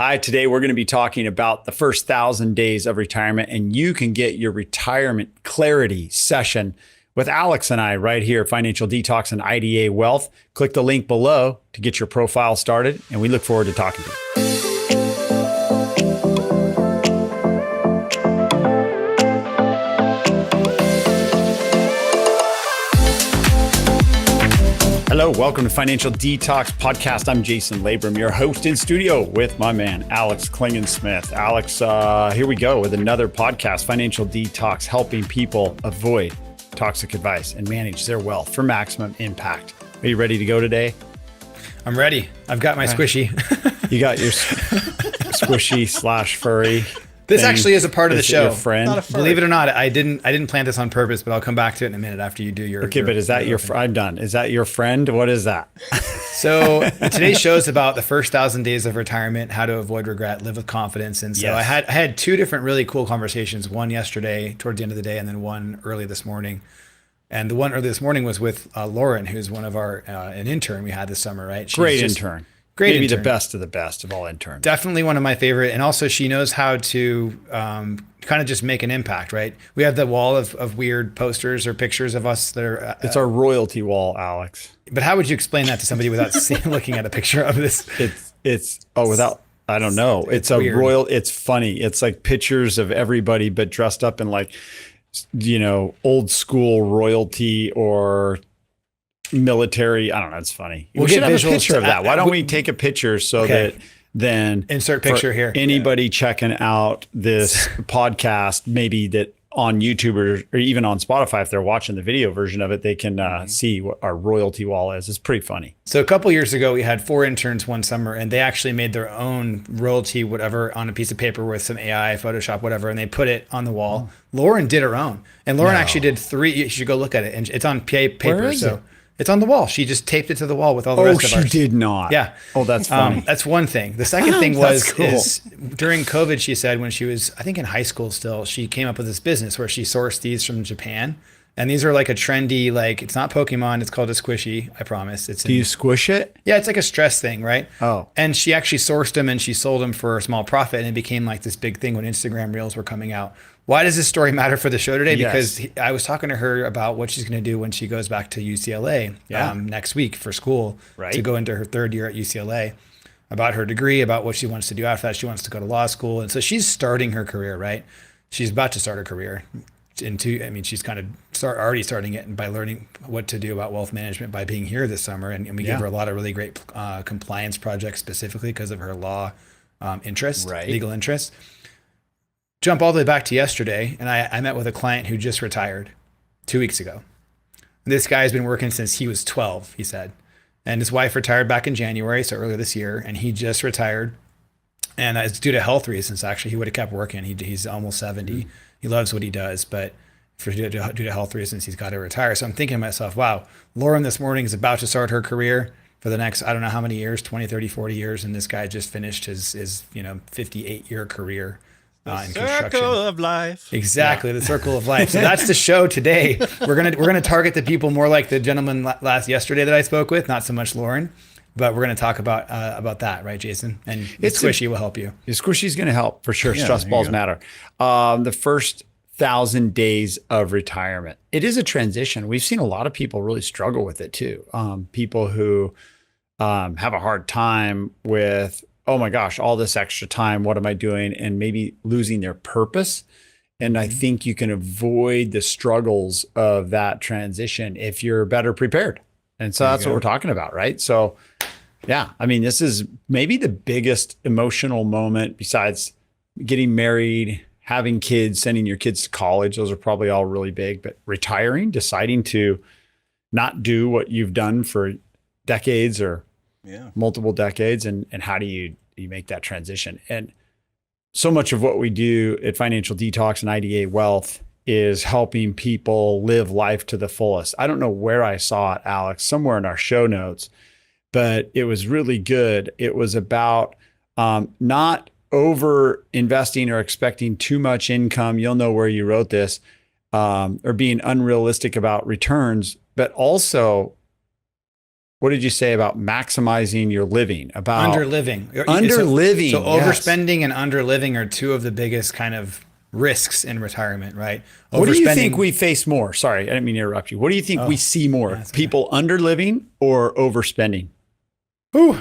Hi, today we're going to be talking about the first 1,000 days of retirement, and you can get your retirement clarity session with Alex and I right here, Financial Detox and IDA Wealth. Click the link below to get your profile started, and we look forward to talking to you. Hello, welcome to Financial Detox Podcast. I'm Jason Labrum, your host in studio with my man, Alex Klingensmith. Alex, here we go with another podcast, Financial Detox, helping people avoid toxic advice and manage their wealth for maximum impact. Are you ready to go today? I'm ready. I've got my squishy. You got your squishy / furry. This actually is a part of the show. Your friend? Believe it or not, I didn't plant this on purpose, but I'll come back to it in a minute after you do your. Okay, but is that your? I'm done. Is that your friend? What is that? So today's show is about the first 1,000 days of retirement, how to avoid regret, live with confidence. And so Yes. I had two different really cool conversations. One yesterday, towards the end of the day, and then one early this morning. And the one early this morning was with Lauren, who's one of our an intern we had this summer. Right? Great intern. Great Maybe intern. the best of the best of all interns. Definitely one of my favorite. And also she knows how to kind of just make an impact, right? We have the wall of weird posters or pictures of us that are... It's our royalty wall, Alex. But how would you explain that to somebody without looking at a picture of this? I don't know. It's a weird. royal, it's funny. It's like pictures of everybody, but dressed up in like, old school royalty or military. I don't know. It's funny. We'll We should get have a visuals picture to- of that. Why don't we take a picture so Okay. that then Insert picture for here. Anybody checking out this podcast, maybe that on YouTube or even on Spotify, if they're watching the video version of it, they can see what our royalty wall is. It's pretty funny. So a couple years ago, we had 4 interns one summer, and they actually made their own royalty, whatever, on a piece of paper with some AI, Photoshop, whatever, and they put it on the wall. Lauren did her own. And Lauren actually did 3. You should go look at it. And it's on paper. Where is so it? It's on the wall. She just taped it to the wall with all the rest of she ours. did not. Yeah. Oh, that's funny. That's one thing. The second thing That's cool. is during COVID, she said when she was, I think in high school still, she came up with this business where she sourced these from Japan. And these are like a trendy, like it's not Pokemon, it's called a squishy, I promise. Do you squish it? Yeah, it's like a stress thing, right? Oh. And she actually sourced them and she sold them for a small profit, and it became like this big thing when Instagram Reels were coming out. Why does this story matter for the show today? Yes. Because I was talking to her about what she's going to do when she goes back to UCLA next week for school to go into her 3rd year at UCLA, about her degree, about what she wants to do after that. She wants to go to law school. And so she's starting her career, right? She's about to start her career. She's kind of already starting it by learning what to do about wealth management by being here this summer. And we give her a lot of really great compliance projects specifically because of her law legal interests. Jump all the way back to yesterday, and I met with a client who just retired 2 weeks ago. This guy's been working since he was 12, he said. And his wife retired back in January, so earlier this year, and he just retired. And it's due to health reasons, actually. He would have kept working. He's almost 70. He loves what he does, but due to health reasons, he's got to retire. So I'm thinking to myself, wow, Lauren this morning is about to start her career for the next, I don't know how many years, 20, 30, 40 years. And this guy just finished his 58-year career in construction. Circle of life. Exactly, the circle of life. So that's the show today. We're gonna target the people more like the gentleman yesterday that I spoke with, not so much Lauren, but we're gonna talk about that, right, Jason? And Squishy will help you. Squishy's going to help for sure. Stress balls matter. The first 1,000 days of retirement. It is a transition. We've seen a lot of people really struggle with it too. People who have a hard time with, oh my gosh, all this extra time, what am I doing? And maybe losing their purpose. And I think you can avoid the struggles of that transition if you're better prepared. And so that's what we're talking about, right? So yeah, this is maybe the biggest emotional moment besides getting married, having kids, sending your kids to college. Those are probably all really big, but retiring, deciding to not do what you've done for decades or multiple decades. And how do you make that transition? And so much of what we do at Financial Detox and IDA Wealth is helping people live life to the fullest. I don't know where I saw it, Alex, somewhere in our show notes, but it was really good. It was about not over investing or expecting too much income. You'll know where you wrote this, or being unrealistic about returns, but also what did you say about maximizing your living? About underliving. Underliving. So overspending and underliving are two of the biggest kind of risks in retirement, right? What do you think we face more? Sorry, I didn't mean to interrupt you. What do you think we see more? People underliving or overspending? Ooh,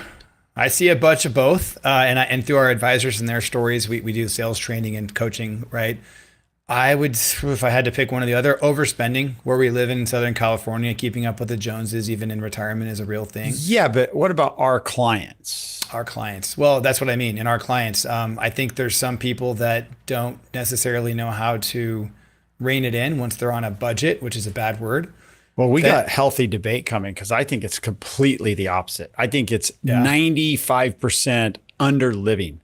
I see a bunch of both. And through our advisors and their stories, we do sales training and coaching, right? I would, if I had to pick one or the other, overspending. Where we live in Southern California, keeping up with the Joneses, even in retirement, is a real thing. Yeah, but what about our clients? Our clients. Well, that's what I mean. In our clients, I think there's some people that don't necessarily know how to rein it in once they're on a budget, which is a bad word. Well, we got healthy debate coming because I think it's completely the opposite. I think it's 95% under living.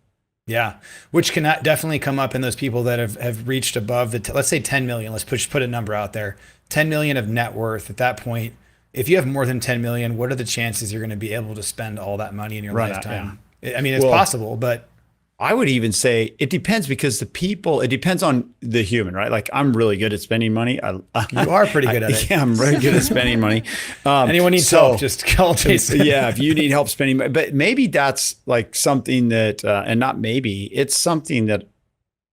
Yeah, which can definitely come up in those people that have reached above let's say 10 million. Let's put a number out there. 10 million of net worth at that point. If you have more than 10 million, what are the chances you're going to be able to spend all that money in your lifetime? I mean, it's possible, but I would even say it depends because it depends on the human, right? Like I'm really good at spending money. You are pretty good at it. Yeah, I'm very good at spending money. Anyone needs help, just call Jason. Yeah, if you need help spending money, but maybe that's like something that, and not maybe, it's something that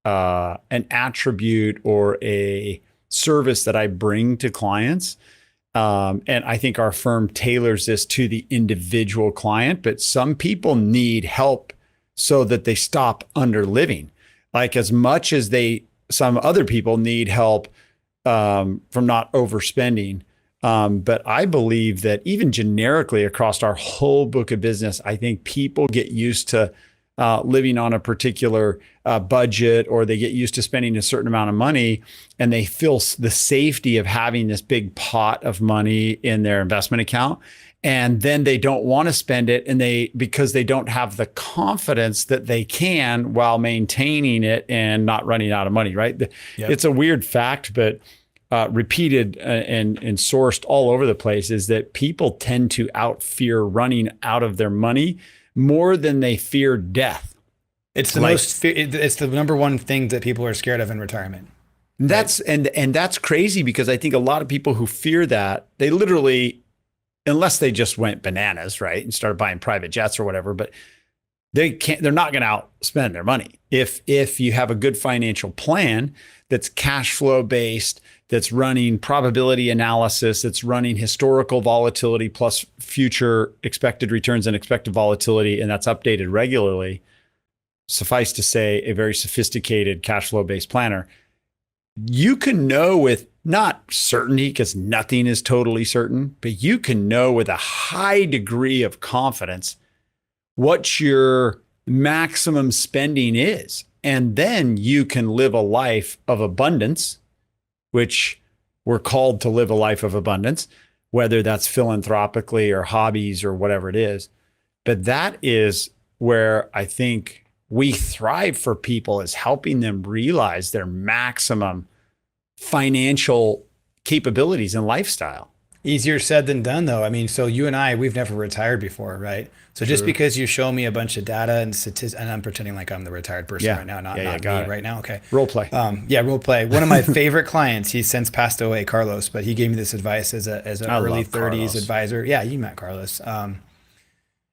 an attribute or a service that I bring to clients. And I think our firm tailors this to the individual client, but some people need help so that they stop under living, like as much as some other people need help from not overspending. But I believe that even generically across our whole book of business, I think people get used to living on a particular budget, or they get used to spending a certain amount of money, and they feel the safety of having this big pot of money in their investment account. And then they don't want to spend it, because they don't have the confidence that they can while maintaining it and not running out of money, right? Yep. It's a weird fact, but repeated and sourced all over the place is that people tend to fear running out of their money more than they fear death. It's it's the number one thing that people are scared of in retirement. That's crazy, because I think a lot of people who fear that, they literally, unless they just went bananas, right, and started buying private jets or whatever, but they're not going to outspend their money. If you have a good financial plan that's cash flow based, that's running probability analysis, that's running historical volatility plus future expected returns and expected volatility, and that's updated regularly, suffice to say, a very sophisticated cash flow based planner, you can know with not certainty, because nothing is totally certain, but you can know with a high degree of confidence what your maximum spending is. And then you can live a life of abundance, which we're called to live a life of abundance, whether that's philanthropically or hobbies or whatever it is. But that is where I think we thrive for people, is helping them realize their maximum financial capabilities and lifestyle. Easier said than done, though. I mean, so you and I, we've never retired before, right? So just because you show me a bunch of data and statistics, and I'm pretending like I'm the retired person right now, not me right now. Okay. Role play. Role play. One of my favorite clients, he's since passed away, Carlos, but he gave me this advice as an early 30s Carlos. Advisor. Yeah, you met Carlos.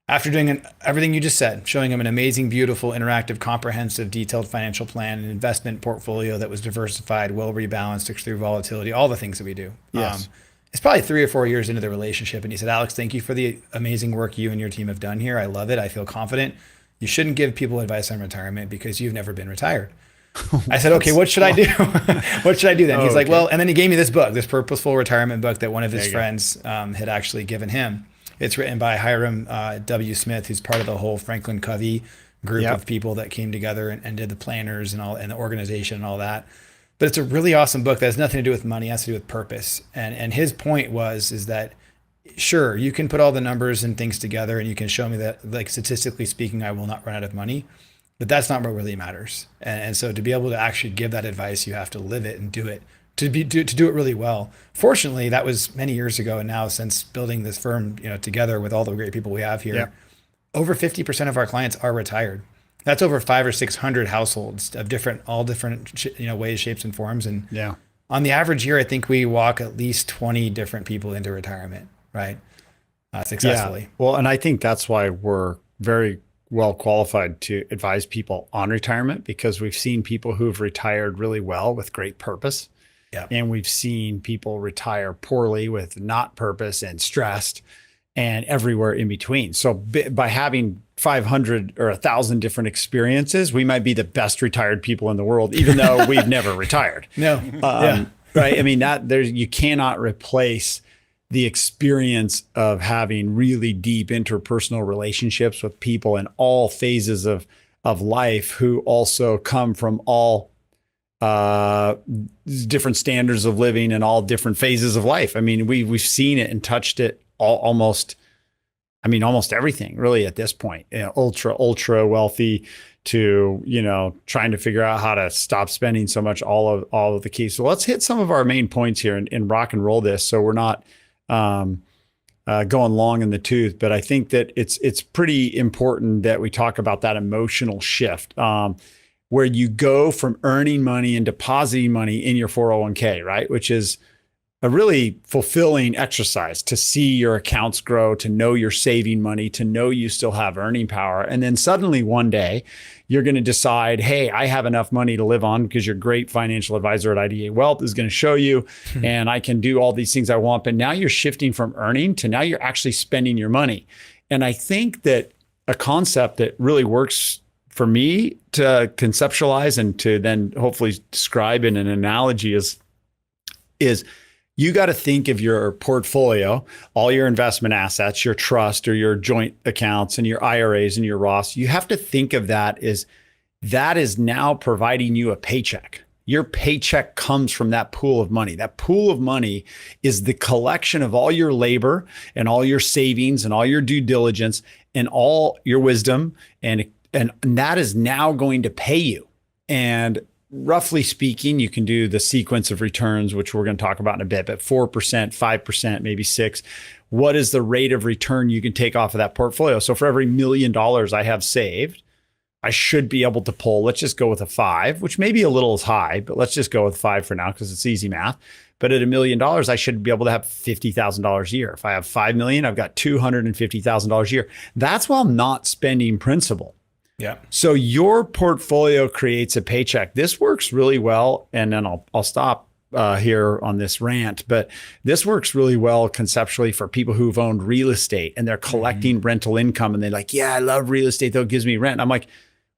After doing everything you just said, showing him an amazing, beautiful, interactive, comprehensive, detailed financial plan, an investment portfolio that was diversified, well rebalanced, through volatility, all the things that we do. Yes. It's probably 3 or 4 years into the relationship, and he said, "Alex, thank you for the amazing work you and your team have done here. I love it. I feel confident. You shouldn't give people advice on retirement because you've never been retired." I said, "Okay, what should I do? What should I do then?" He's like, "Well," and then he gave me this book, this Purposeful Retirement book that one of his friends had actually given him. It's written by Hiram W. Smith, who's part of the whole Franklin Covey group of people that came together and did the planners and the organization and all that. But it's a really awesome book that has nothing to do with money, it has to do with purpose. And his point is that, sure, you can put all the numbers and things together and you can show me that, like, statistically speaking, I will not run out of money, but that's not what really matters. And so to be able to actually give that advice, you have to live it and do it. To do it really well. Fortunately, that was many years ago, and now since building this firm, together with all the great people we have here, over 50% of our clients are retired. That's over 500 or 600 households of all different ways, shapes, and forms. And on the average year, I think we walk at least 20 different people into retirement, right? successfully. Yeah. Well, and I think that's why we're very well qualified to advise people on retirement, because we've seen people who've retired really well with great purpose. Yeah. And we've seen people retire poorly with not purpose and stressed and everywhere in between. So by having 500 or 1,000 different experiences, we might be the best retired people in the world, even though we've never retired. No. Right. I mean, you cannot replace the experience of having really deep interpersonal relationships with people in all phases of life, who also come from all different standards of living and all different phases of life. I mean, we've seen it and touched it almost everything really at this point. Ultra wealthy to, trying to figure out how to stop spending so much, all of the keys. So let's hit some of our main points here and rock and roll this, so we're not going long in the tooth. But I think that it's pretty important that we talk about that emotional shift, where you go from earning money and depositing money in your 401k, right? Which is a really fulfilling exercise to see your accounts grow, to know you're saving money, to know you still have earning power. And then suddenly one day you're going to decide, hey, I have enough money to live on, because your great financial advisor at IDA Wealth is going to show you, and I can do all these things I want. But now you're shifting from earning to now you're actually spending your money. And I think that a concept that really works for me to conceptualize and to then hopefully describe in an analogy is you got to think of your portfolio, all your investment assets, your trust or your joint accounts and your IRAs and your Roths. You have to think of that is now providing you a paycheck. Your paycheck comes from that pool of money. That pool of money is the collection of all your labor and all your savings and all your due diligence and all your wisdom. And that is now going to pay you. And roughly speaking, you can do the sequence of returns, which we're going to talk about in a bit, but 4%, 5%, maybe 6%. What is the rate of return you can take off of that portfolio? So for every $1 million I have saved, I should be able to pull, let's just go with a 5, which may be a little high, but let's just go with 5 for now because it's easy math. But at $1 million, I should be able to have $50,000 a year. If I have 5 million, I've got $250,000 a year. That's while not spending principal. Yeah. So your portfolio creates a paycheck. This works really well. And then I'll stop here on this rant, but this works really well conceptually for people who've owned real estate and they're collecting rental income and they're like, yeah, I love real estate, though it gives me rent. I'm like,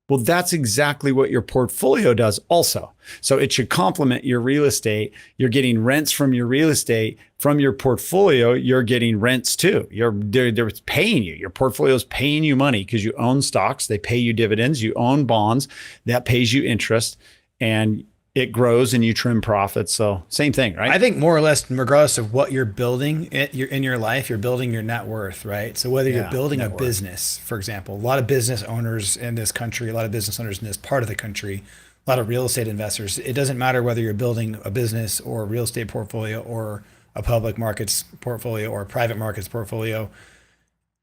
well, that's exactly what your portfolio does also. So it should complement your real estate. You're getting rents from your real estate. From your portfolio, you're getting rents too. They're paying you. Your portfolio is paying you money because you own stocks. They pay you dividends. You own bonds. That pays you interest. And it grows and you trim profits. So same thing, right? I think more or less, regardless of what you're building in your life, you're building your net worth, right? So whether you're building a business, for example, a lot of business owners in this country, a lot of business owners in this part of the country, a lot of real estate investors, it doesn't matter whether you're building a business or a real estate portfolio or a public markets portfolio or a private markets portfolio.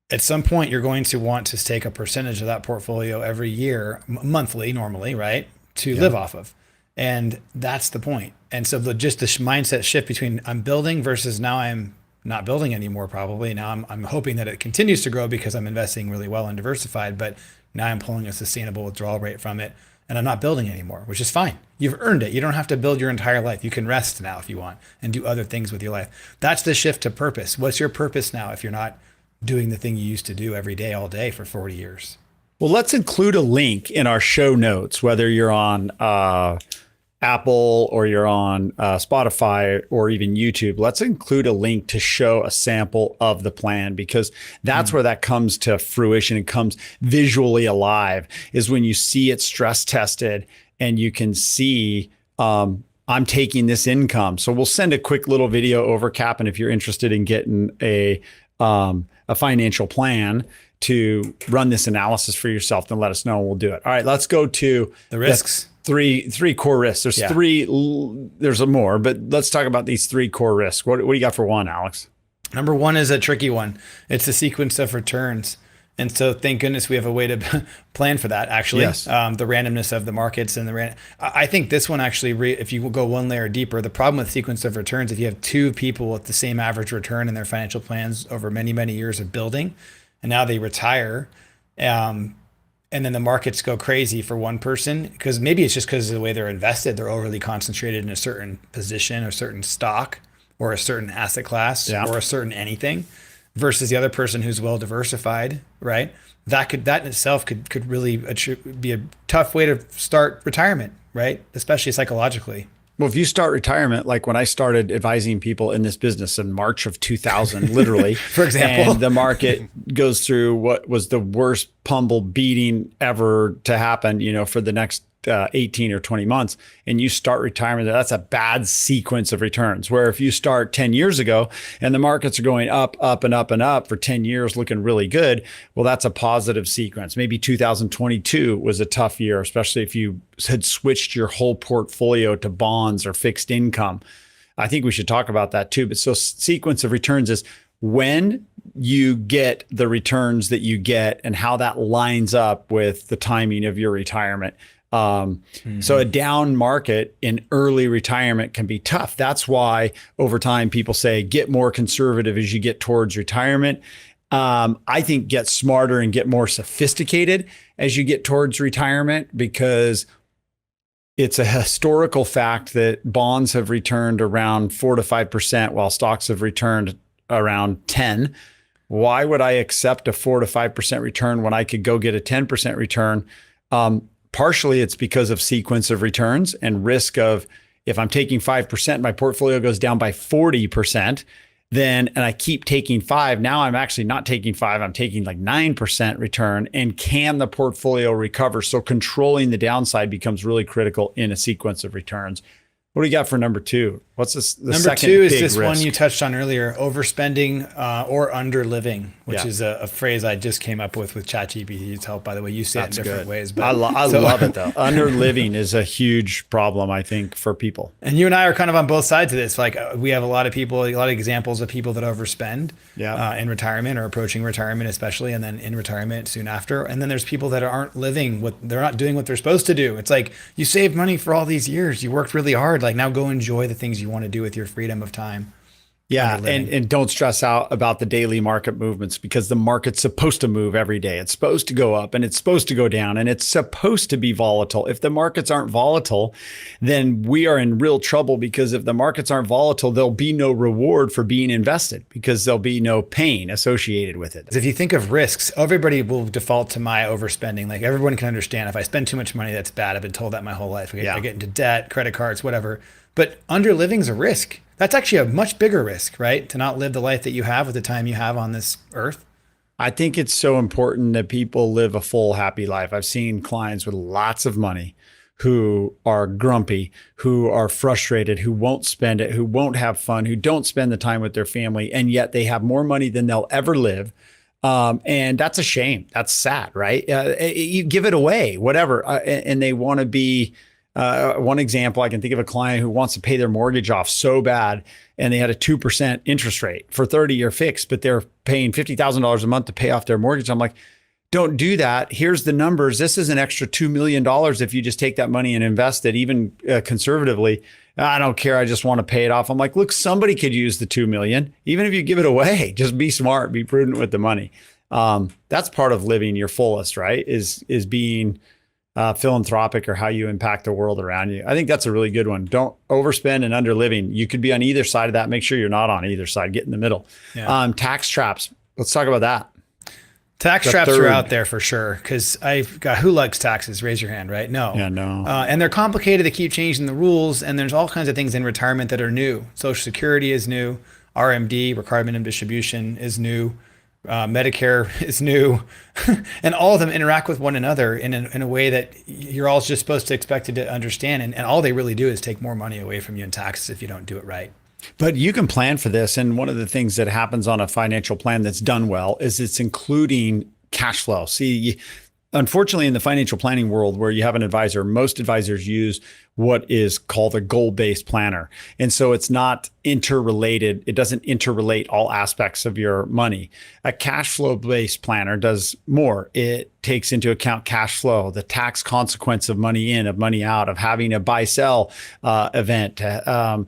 At some point, you're going to want to take a percentage of that portfolio every year, monthly normally, right? To live off of. And that's the point. And so just the mindset shift between I'm building versus now I'm not building anymore, probably. Now I'm hoping that it continues to grow because I'm investing really well and diversified, but now I'm pulling a sustainable withdrawal rate from it and I'm not building anymore, which is fine. You've earned it. You don't have to build your entire life. You can rest now if you want and do other things with your life. That's the shift to purpose. What's your purpose now if you're not doing the thing you used to do every day, all day for 40 years? Well, let's include a link in our show notes, whether you're on Apple or you're on Spotify or even YouTube. Let's include a link to show a sample of the plan, because that's where that comes to fruition and comes visually alive, is when you see it stress tested and you can see I'm taking this income. So we'll send a quick little video over, Cap, and if you're interested in getting a financial plan to run this analysis for yourself, then let us know and we'll do it. All right, let's go to the risks. Three core risks. There's three, there's more, but let's talk about these 3 core risks. What do you got for one, Alex? Number one is a tricky one. It's the sequence of returns. And so thank goodness we have a way to plan for that, actually. Yes. The randomness of the markets and I think this one actually, if you go one layer deeper, the problem with sequence of returns, if you have two people with the same average return in their financial plans over many, many years of building, and now they retire, and then the markets go crazy for one person, because maybe it's just because of the way they're invested, they're overly concentrated in a certain position or certain stock or a certain asset class or a certain anything, versus the other person who's well diversified, right? That in itself could really be a tough way to start retirement, right? Especially psychologically. Well, if you start retirement, like when I started advising people in this business in March of 2000, literally, for example, and the market goes through what was the worst pummel beating ever to happen, for the next 18 or 20 months, and you start retirement, that's a bad sequence of returns. Where if you start 10 years ago and the markets are going up, up, and up and up for 10 years, looking really good, well, that's a positive sequence. Maybe 2022 was a tough year, especially if you had switched your whole portfolio to bonds or fixed income. I think we should talk about that too. But so sequence of returns is when you get the returns that you get and how that lines up with the timing of your retirement. So a down market in early retirement can be tough. That's why over time people say get more conservative as you get towards retirement. I think get smarter and get more sophisticated as you get towards retirement, because it's a historical fact that bonds have returned around 4 to 5% while stocks have returned around 10. Why would I accept a 4 to 5% return when I could go get a 10% return? Partially, it's because of sequence of returns and risk of, if I'm taking 5%, my portfolio goes down by 40%, and I keep taking 5. Now I'm actually not taking 5, I'm taking like 9% return. And can the portfolio recover? So controlling the downside becomes really critical in a sequence of returns. What do you got for number 2? What's this? Number 2 is this one you touched on earlier, overspending or underliving, which is a phrase I just came up with ChatGPT's help. By the way, you say it in different ways. But I love it though. Underliving is a huge problem, I think, for people. And you and I are kind of on both sides of this. Like we have a lot of examples of people that overspend in retirement or approaching retirement, especially, and then in retirement soon after. And then there's people that aren't they're not doing what they're supposed to do. It's like, you saved money for all these years. You worked really hard. Like, now go enjoy the things you want to do with your freedom of time. Yeah. And don't stress out about the daily market movements, because the market's supposed to move every day. It's supposed to go up and it's supposed to go down and it's supposed to be volatile. If the markets aren't volatile, then we are in real trouble, because if the markets aren't volatile, there'll be no reward for being invested, because there'll be no pain associated with it. If you think of risks, everybody will default to my overspending. Like, everyone can understand if I spend too much money, that's bad. I've been told that my whole life. I get into debt, credit cards, whatever. But underliving is a risk. That's actually a much bigger risk, right? To not live the life that you have with the time you have on this earth. I think it's so important that people live a full, happy life. I've seen clients with lots of money who are grumpy, who are frustrated, who won't spend it, who won't have fun, who don't spend the time with their family, and yet they have more money than they'll ever live. And that's a shame. That's sad, right? You give it away, whatever. And they want to be... one example, I can think of a client who wants to pay their mortgage off so bad, and they had a 2% interest rate for 30-year fixed, but they're paying $50,000 a month to pay off their mortgage. I'm like, don't do that. Here's the numbers. This is an extra $2 million if you just take that money and invest it, even conservatively. I don't care. I just want to pay it off. I'm like, look, somebody could use the $2 million. Even if you give it away, just be smart, be prudent with the money. That's part of living your fullest, right? Is being philanthropic, or how you impact the world around you. I think that's a really good one. Don't overspend and underliving. You could be on either side of that. Make sure you're not on either side. Get in the middle. Yeah. Tax traps. Let's talk about that. Tax traps are out there for sure. Because I've got, who likes taxes? Raise your hand, right? No. Yeah, no. And they're complicated. They keep changing the rules. And there's all kinds of things in retirement that are new. Social Security is new. RMD, required minimum distribution, is new. Medicare is new, and all of them interact with one another in a way that you're all just supposed to expect to understand. And all they really do is take more money away from you in taxes if you don't do it right. But you can plan for this. And one of the things that happens on a financial plan that's done well is it's including cash flow. See, unfortunately, in the financial planning world where you have an advisor, most advisors use what is called a goal-based planner. And so it's not interrelated. It doesn't interrelate all aspects of your money. A cash flow-based planner does more. It takes into account cash flow, the tax consequence of money in, of money out, of having a buy-sell event, the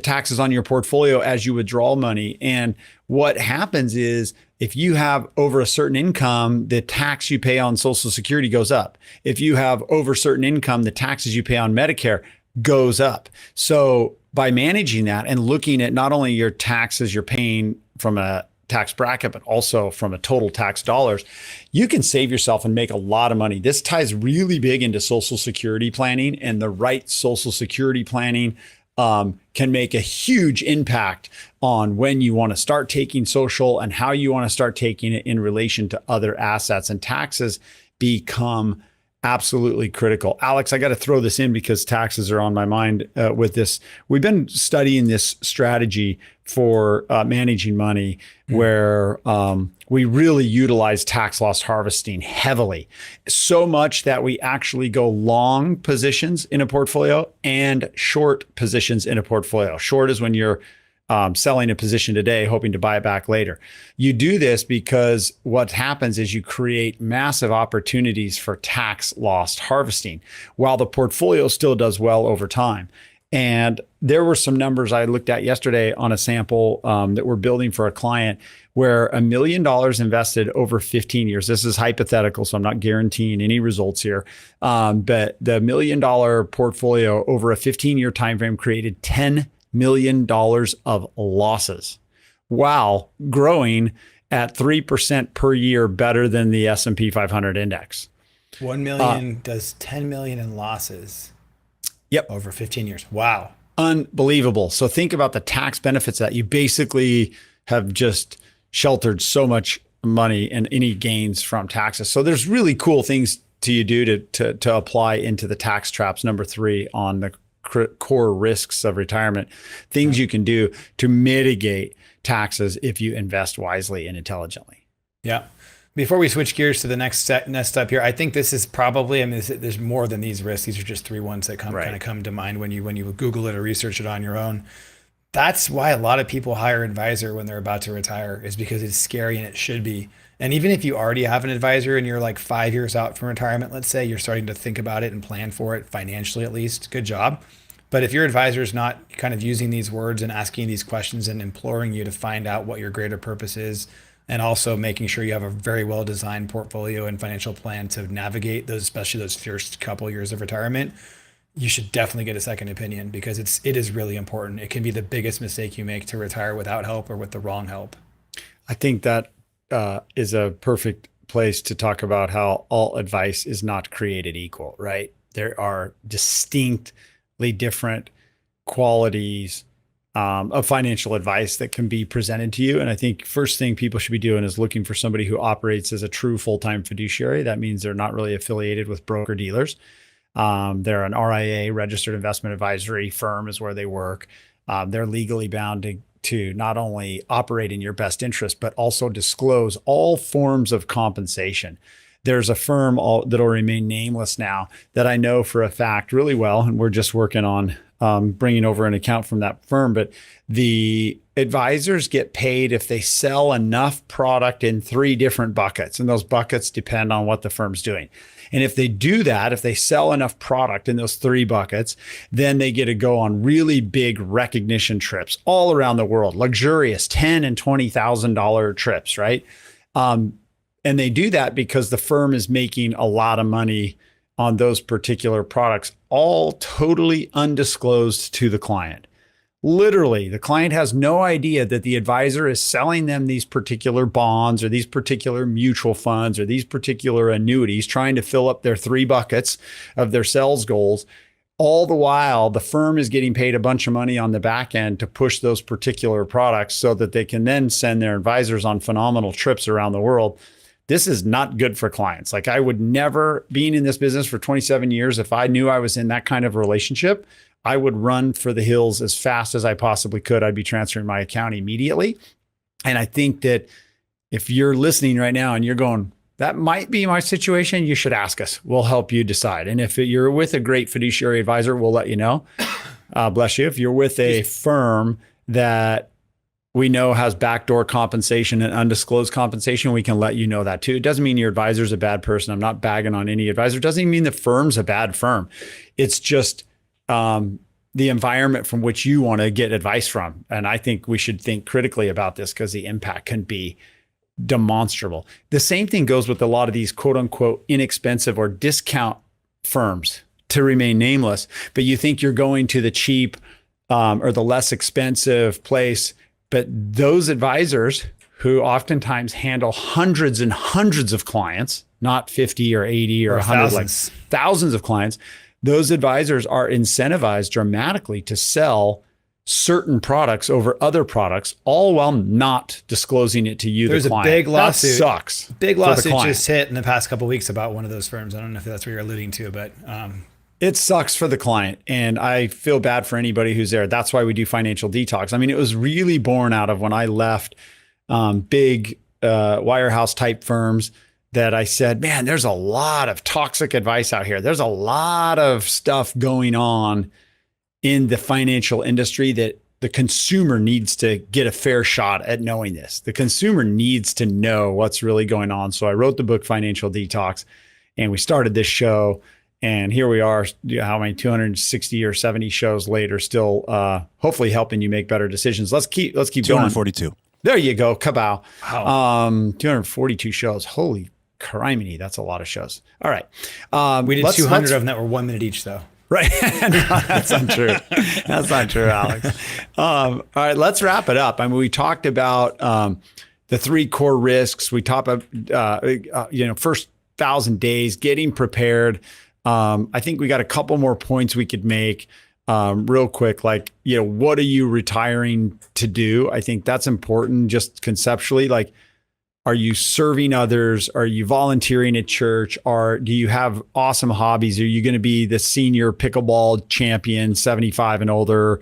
taxes on your portfolio as you withdraw money. And what happens is, if you have over a certain income, the tax you pay on Social Security goes up. If you have over certain income, the taxes you pay on Medicare goes up. So by managing that and looking at not only your taxes you're paying from a tax bracket, but also from a total tax dollars, you can save yourself and make a lot of money. This ties really big into Social Security planning, and the right Social Security planning can make a huge impact on when you want to start taking social and how you want to start taking it in relation to other assets. And taxes become absolutely critical. Alex, I got to throw this in because taxes are on my mind with this. We've been studying this strategy for managing money where we really utilize tax loss harvesting heavily, so much that we actually go long positions in a portfolio and short positions in a portfolio. Short is when you're selling a position today, hoping to buy it back later. You do this because what happens is you create massive opportunities for tax loss harvesting while the portfolio still does well over time. And there were some numbers I looked at yesterday on a sample that we're building for a client where $1 million invested over 15 years. This is hypothetical, so I'm not guaranteeing any results here. But the $1 million portfolio over a 15-year time frame created $10 million of losses while growing at 3% per year, better than the S&P 500 index. 1 million does 10 million in losses. Yep. Over 15 years. Wow. Unbelievable. So think about the tax benefits that you basically have just sheltered so much money and any gains from taxes. So there's really cool things you do to apply into the tax traps. Number 3 on the core risks of retirement, things you can do to mitigate taxes if you invest wisely and intelligently. Yeah. Before we switch gears to the next step here, I think this is probably, there's more than these risks. These are just 3 ones that kind of come to mind when you Google it or research it on your own. That's why a lot of people hire an advisor when they're about to retire, is because it's scary, and it should be. And even if you already have an advisor and you're like 5 years out from retirement, let's say, you're starting to think about it and plan for it financially, at least, good job. But if your advisor is not kind of using these words and asking these questions and imploring you to find out what your greater purpose is, and also making sure you have a very well-designed portfolio and financial plan to navigate those, especially those first couple years of retirement, you should definitely get a second opinion, because it is really important. It can be the biggest mistake you make to retire without help or with the wrong help. I think that is a perfect place to talk about how all advice is not created equal, right? There are distinctly different qualities of financial advice that can be presented to you. And I think first thing people should be doing is looking for somebody who operates as a true full-time fiduciary. That means they're not really affiliated with broker dealers. They're an RIA, registered investment advisory firm is where they work. They're legally bound to not only operate in your best interest, but also disclose all forms of compensation. There's a firm that'll remain nameless now that I know for a fact really well, and we're just working on bringing over an account from that firm. But the advisors get paid if they sell enough product in 3 different buckets, and those buckets depend on what the firm's doing. And if they do that, if they sell enough product in those 3 buckets, then they get to go on really big recognition trips all around the world, luxurious $10,000 and $20,000 trips, right? And they do that because the firm is making a lot of money on those particular products, all totally undisclosed to the client. Literally, the client has no idea that the advisor is selling them these particular bonds or these particular mutual funds or these particular annuities, trying to fill up their 3 buckets of their sales goals. All the while, the firm is getting paid a bunch of money on the back end to push those particular products so that they can then send their advisors on phenomenal trips around the world. This is not good for clients. Like, I would never, being in this business for 27 years, if I knew I was in that kind of relationship, I would run for the hills as fast as I possibly could. I'd be transferring my account immediately. And I think that if you're listening right now and you're going, that might be my situation. You should ask us. We'll help you decide. And if you're with a great fiduciary advisor, we'll let you know. Bless you. If you're with a firm that we know has backdoor compensation and undisclosed compensation, we can let you know that too. It doesn't mean your advisor's a bad person. I'm not bagging on any advisor. It doesn't even mean the firm's a bad firm. It's just the environment from which you want to get advice from. And I think we should think critically about this because the impact can be demonstrable. The same thing goes with a lot of these quote unquote inexpensive or discount firms, to remain nameless, but you think you're going to the cheap or the less expensive place. But those advisors who oftentimes handle hundreds and hundreds of clients, not 50 or 80 or 100, like thousands of clients, those advisors are incentivized dramatically to sell certain products over other products, all while not disclosing it to you, the client. There's a big lawsuit. That sucks. Big lawsuit just hit in the past couple of weeks about one of those firms. I don't know if that's what you're alluding to, but it sucks for the client. And I feel bad for anybody who's there. That's why we do Financial Detox. I mean, it was really born out of when I left big wirehouse type firms that I said, man, there's a lot of toxic advice out here. There's a lot of stuff going on in the financial industry that the consumer needs to get a fair shot at knowing this. The consumer needs to know what's really going on. So I wrote the book Financial Detox, and we started this show. And here we are, how many 260 or 70 shows later, still hopefully helping you make better decisions. Let's keep 242. Going. There you go. Kabow. Wow. 242 shows. Holy criminy. That's a lot of shows. All right. We did 200 of them that were 1 minute each though. Right. No, that's not true. That's not true, Alex. All right, let's wrap it up. I mean, we talked about the 3 core risks. We talked about, first 1,000 days, getting prepared. I think we got a couple more points we could make real quick. Like, what are you retiring to do? I think that's important just conceptually. Like, are you serving others? Are you volunteering at church? Do you have awesome hobbies? Are you going to be the senior pickleball champion, 75 and older?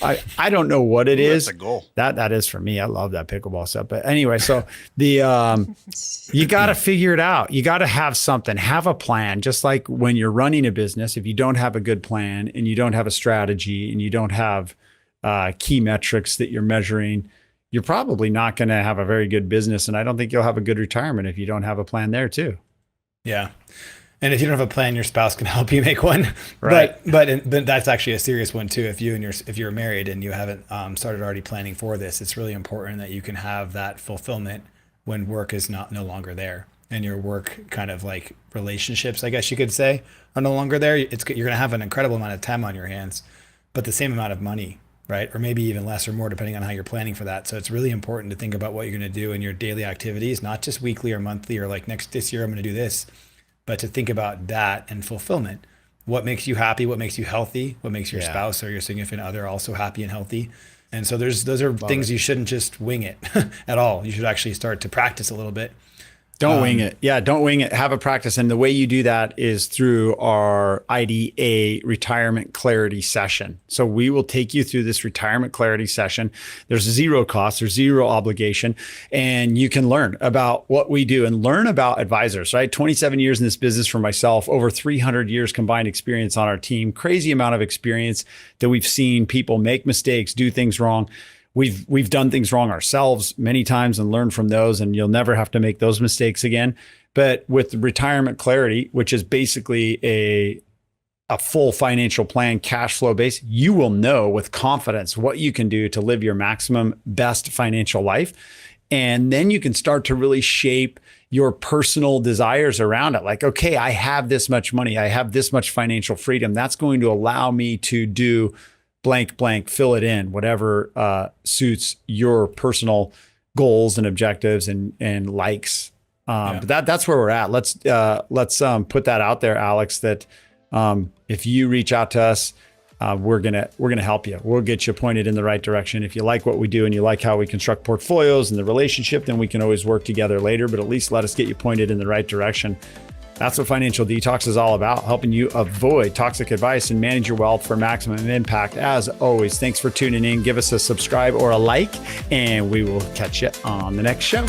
I don't know what it is. That's a goal. That is for me. I love that pickleball stuff. But anyway, so you got to figure it out. You got to have something, have a plan. Just like when you're running a business, if you don't have a good plan and you don't have a strategy and you don't have key metrics that you're measuring, you're probably not going to have a very good business. And I don't think you'll have a good retirement if you don't have a plan there too. Yeah. And if you don't have a plan, your spouse can help you make one. Right. But that's actually a serious one too. If you're married and you haven't started already planning for this, it's really important that you can have that fulfillment when work is no longer there, and your work kind of like relationships, I guess you could say, are no longer there. You're going to have an incredible amount of time on your hands, but the same amount of money, right? Or maybe even less or more, depending on how you're planning for that. So it's really important to think about what you're going to do in your daily activities, not just weekly or monthly or like this year I'm going to do this, but to think about that and fulfillment. What makes you happy? What makes you healthy? What makes your spouse or your significant other also happy and healthy? And so those are things you shouldn't just wing it at all. You should actually start to practice a little bit. Don't wing it. Yeah, don't wing it. Have a practice. And the way you do that is through our IDA retirement clarity session. So we will take you through this retirement clarity session. There's zero cost, there's zero obligation, and you can learn about what we do and learn about advisors, right? 27 years in this business for myself, over 300 years combined experience on our team, crazy amount of experience that we've seen people make mistakes, do things wrong. We've done things wrong ourselves many times and learned from those, and you'll never have to make those mistakes again. But with retirement clarity, which is basically a full financial plan, cash flow base, you will know with confidence what you can do to live your maximum best financial life. And then you can start to really shape your personal desires around it. Like, okay, I have this much money. I have this much financial freedom. That's going to allow me to do blank, blank, fill it in, whatever suits your personal goals and objectives and likes. But that's where we're at. Let's put that out there, Alex, that if you reach out to us, we're gonna help you. We'll get you pointed in the right direction. If you like what we do and you like how we construct portfolios and the relationship, then we can always work together later, but at least let us get you pointed in the right direction. That's what Financial Detox is all about, helping you avoid toxic advice and manage your wealth for maximum impact. As always, thanks for tuning in. Give us a subscribe or a like, and we will catch you on the next show.